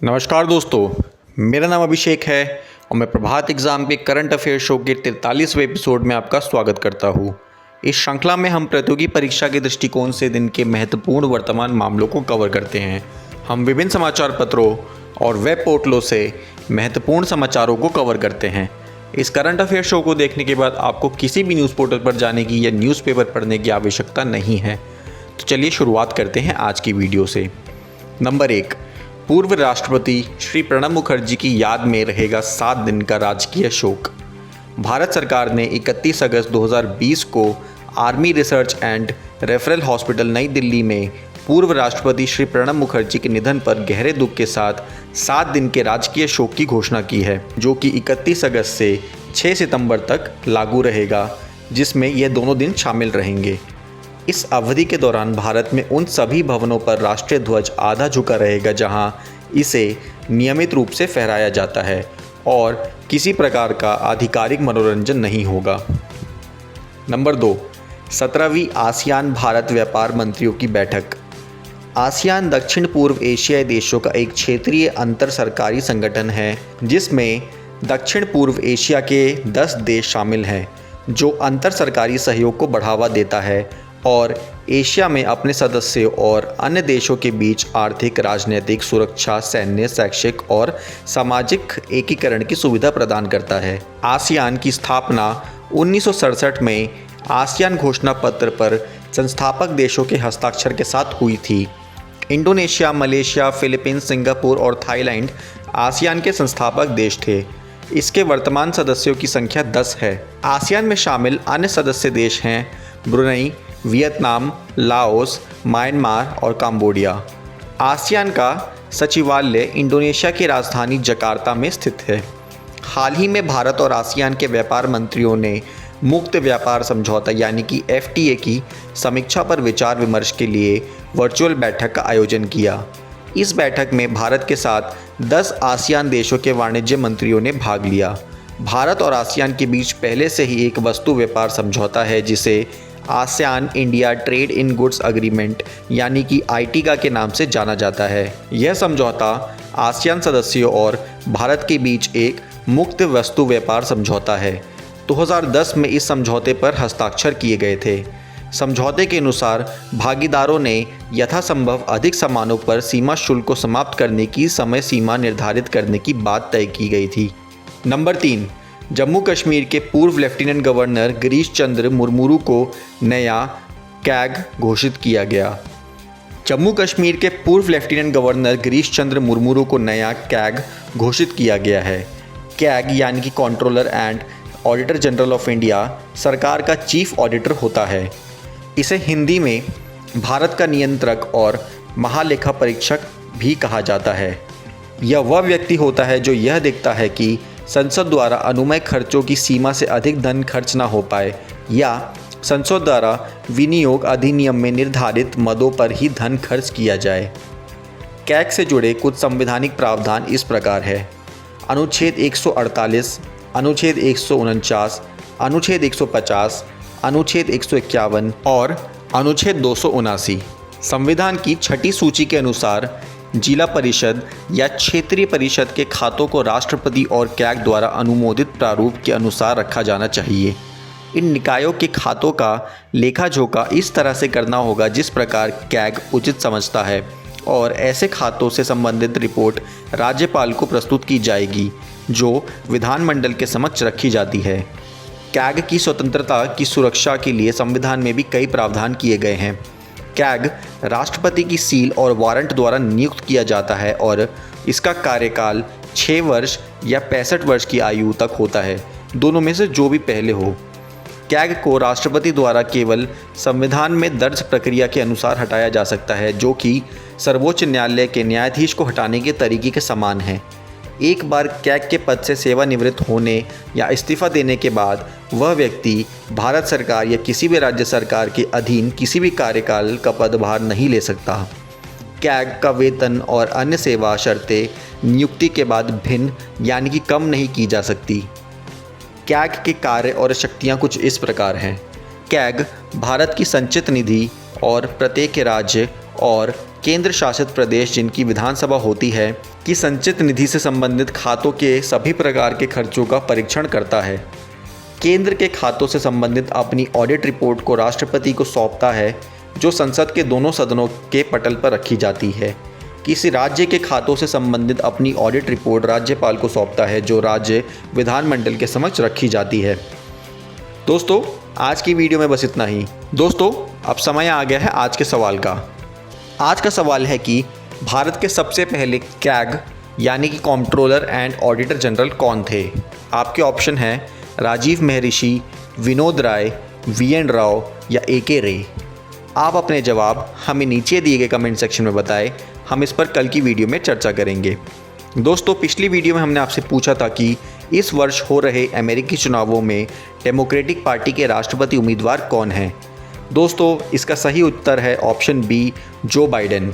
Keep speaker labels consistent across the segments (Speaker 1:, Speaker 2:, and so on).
Speaker 1: नमस्कार दोस्तों, मेरा नाम अभिषेक है और मैं प्रभात एग्ज़ाम के करंट अफेयर शो के 43वें एपिसोड में आपका स्वागत करता हूँ। इस श्रृंखला में हम प्रतियोगी परीक्षा के दृष्टिकोण से दिन के महत्वपूर्ण वर्तमान मामलों को कवर करते हैं। हम विभिन्न समाचार पत्रों और वेब पोर्टलों से महत्वपूर्ण समाचारों को कवर करते हैं। इस करंट अफेयर शो को देखने के बाद आपको किसी भी न्यूज़ पोर्टल पर जाने की या न्यूज़पेपर पढ़ने की आवश्यकता नहीं है। तो चलिए शुरुआत करते हैं आज की वीडियो से। नंबर 1, पूर्व राष्ट्रपति श्री प्रणब मुखर्जी की याद में रहेगा 7 दिन का राजकीय शोक। भारत सरकार ने 31 अगस्त 2020 को army research and referral hospital नई दिल्ली में पूर्व राष्ट्रपति श्री प्रणब मुखर्जी के निधन पर गहरे दुख के साथ 7 दिन के राजकीय शोक की घोषणा की है, जो कि 31 अगस्त से 6 सितंबर तक लागू रहेगा, जिसमें ये दोनों दिन शामिल रहेंगे। इस अवधि के दौरान भारत में उन सभी भवनों पर राष्ट्रीय ध्वज आधा झुका रहेगा जहां इसे नियमित रूप से फहराया जाता है और किसी प्रकार का आधिकारिक मनोरंजन नहीं होगा। नंबर 2, 17वीं आसियान भारत व्यापार मंत्रियों की बैठक। आसियान दक्षिण पूर्व एशियाई देशों का एक क्षेत्रीय अंतर सरकारी संगठन है जिसमें दक्षिण पूर्व एशिया के 10 देश शामिल हैं, जो अंतर सरकारी सहयोग को बढ़ावा देता है और एशिया में अपने सदस्यों और अन्य देशों के बीच आर्थिक, राजनीतिक, सुरक्षा, सैन्य, शैक्षिक और सामाजिक एकीकरण की सुविधा प्रदान करता है। आसियान की स्थापना 1967 में आसियान घोषणा पत्र पर संस्थापक देशों के हस्ताक्षर के साथ हुई थी। इंडोनेशिया, मलेशिया, फिलीपींस, सिंगापुर और थाईलैंड आसियान के संस्थापक देश थे। इसके वर्तमान सदस्यों की संख्या 10 है। आसियान में शामिल अन्य सदस्य देश हैं ब्रुनई, वियतनाम, लाओस, म्यांमार और कंबोडिया। आसियान का सचिवालय इंडोनेशिया की राजधानी जकार्ता में स्थित है। हाल ही में भारत और आसियान के व्यापार मंत्रियों ने मुक्त व्यापार समझौता यानी कि FTA की समीक्षा पर विचार विमर्श के लिए वर्चुअल बैठक का आयोजन किया। इस बैठक में भारत के साथ 10 आसियान देशों के वाणिज्य मंत्रियों ने भाग लिया। भारत और आसियान के बीच पहले से ही एक वस्तु व्यापार समझौता है जिसे ASEAN India trade in goods agreement यानी कि ITGA के नाम से जाना जाता है। यह समझौता आसियान सदस्यों और भारत के बीच एक मुक्त वस्तु व्यापार समझौता है। 2010 में इस समझौते पर हस्ताक्षर किए गए थे। समझौते के अनुसार भागीदारों ने यथासंभव अधिक सामानों पर सीमा शुल्क को समाप्त करने की समय सीमा निर्धारित करने की बात तय की गई थी। नंबर 3, जम्मू कश्मीर के पूर्व लेफ्टिनेंट गवर्नर गिरीश चंद्र मुर्मू को नया कैग घोषित किया गया। जम्मू कश्मीर के पूर्व लेफ्टिनेंट गवर्नर गिरीश चंद्र मुर्मू को नया कैग घोषित किया गया है। कैग यानी कि controller and auditor general of India सरकार का चीफ ऑडिटर होता है। इसे हिंदी में भारत का नियंत्रक और महालेखा परीक्षक भी कहा जाता है। यह वह व्यक्ति होता है जो यह देखता है कि संसद द्वारा अनुमेय खर्चों की सीमा से अधिक धन खर्च न हो पाए या संसद द्वारा विनियोग अधिनियम में निर्धारित मदों पर ही धन खर्च किया जाए। कैग से जुड़े कुछ संवैधानिक प्रावधान इस प्रकार है। अनुच्छेद 148, अनुच्छेद 149, अनुच्छेद 150, अनुच्छेद 151 और अनुच्छेद 279। संविधान की 6ठी सूची के अनुसार जिला परिषद या क्षेत्रीय परिषद के खातों को राष्ट्रपति और कैग द्वारा अनुमोदित प्रारूप के अनुसार रखा जाना चाहिए। इन निकायों के खातों का लेखा जोखा इस तरह से करना होगा जिस प्रकार कैग उचित समझता है और ऐसे खातों से संबंधित रिपोर्ट राज्यपाल को प्रस्तुत की जाएगी, जो विधानमंडल के समक्ष रखी जाती है। कैग की स्वतंत्रता की सुरक्षा के लिए संविधान में भी कई प्रावधान किए गए हैं। कैग राष्ट्रपति की सील और वारंट द्वारा नियुक्त किया जाता है और इसका कार्यकाल 6 वर्ष या 65 वर्ष की आयु तक होता है, दोनों में से जो भी पहले हो। कैग को राष्ट्रपति द्वारा केवल संविधान में दर्ज प्रक्रिया के अनुसार हटाया जा सकता है, जो कि सर्वोच्च न्यायालय के न्यायाधीश को हटाने के तरीके के समान है। एक बार कैग के पद से सेवानिवृत्त होने या इस्तीफा देने के बाद वह व्यक्ति भारत सरकार या किसी भी राज्य सरकार के अधीन किसी भी कार्यकाल का पदभार नहीं ले सकता। कैग का वेतन और अन्य सेवा शर्तें नियुक्ति के बाद भिन्न यानी कि कम नहीं की जा सकती। कैग के कार्य और शक्तियाँ कुछ इस प्रकार हैं। कैग भारत की संचित निधि और प्रत्येक राज्य और केंद्र शासित प्रदेश जिनकी विधानसभा होती है कि संचित निधि से संबंधित खातों के सभी प्रकार के खर्चों का परीक्षण करता है। केंद्र के खातों से संबंधित अपनी ऑडिट रिपोर्ट को राष्ट्रपति को सौंपता है, जो संसद के दोनों सदनों के पटल पर रखी जाती है। किसी राज्य के खातों से संबंधित अपनी ऑडिट रिपोर्ट राज्यपाल को सौंपता है, जो राज्य विधानमंडल के समक्ष रखी जाती है। दोस्तों, आज की वीडियो में बस इतना ही। दोस्तों, अब समय आ गया है आज के सवाल का। आज का सवाल है कि भारत के सबसे पहले कैग यानी कि कंट्रोलर एंड ऑडिटर जनरल कौन थे। आपके ऑप्शन हैं राजीव महर्षि, विनोद राय, वीएन राव या एके रे। आप अपने जवाब हमें नीचे दिए गए कमेंट सेक्शन में बताएं। हम इस पर कल की वीडियो में चर्चा करेंगे। दोस्तों, पिछली वीडियो में हमने आपसे पूछा था कि इस वर्ष हो रहे अमेरिकी चुनावों में डेमोक्रेटिक पार्टी के राष्ट्रपति उम्मीदवार कौन हैं। दोस्तों, इसका सही उत्तर है ऑप्शन बी, जो बाइडेन।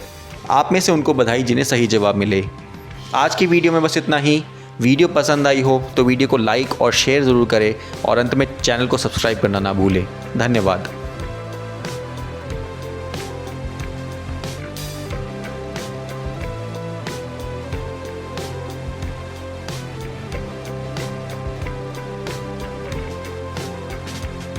Speaker 1: आप में से उनको बधाई जिन्हें सही जवाब मिले। आज की वीडियो में बस इतना ही। वीडियो पसंद आई हो तो वीडियो को लाइक और शेयर ज़रूर करें और अंत में चैनल को सब्सक्राइब करना ना भूलें। धन्यवाद।